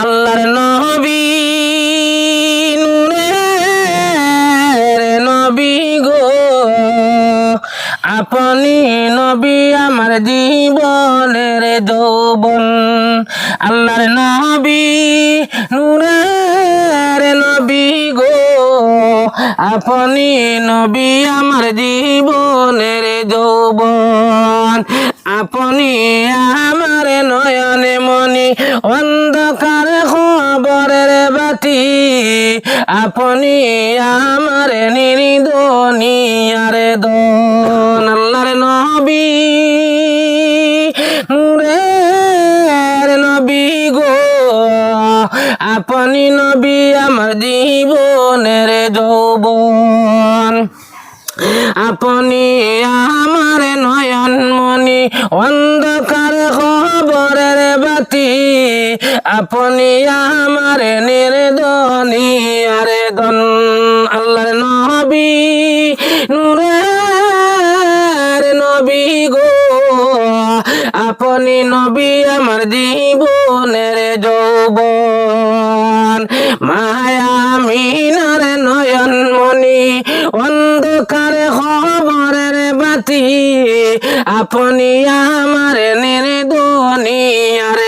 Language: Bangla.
আল্লাহর নবী নূরের নবী গো, আপনি নবী আমার জীবনের যৌবন। আল্লাহর নবী নূরের নবী গো, আপনি নবী আমার জীবনের যৌবন। আপনি আমার নয়নে মনি অন্ধকার খবরের বাতি, আপনি আমার নির্দনি আরে দন। আল্লাহর নবী নূরের নবী গো, আপনি নবী আমার জীবনের যৌবন। আপনি আমার নয়ন মনি অন্ধকার খবরের বাতি, আপনি আমার নির্দনি আরে দন। আল্লাহর নবী নূরের নবী গো, আপনি নবী আমার জীবনের যৌবন। মায়া মিনার নয়ন মনি অন্ধকার খবরের বাতি, আপনি আমার নির্দনি আরে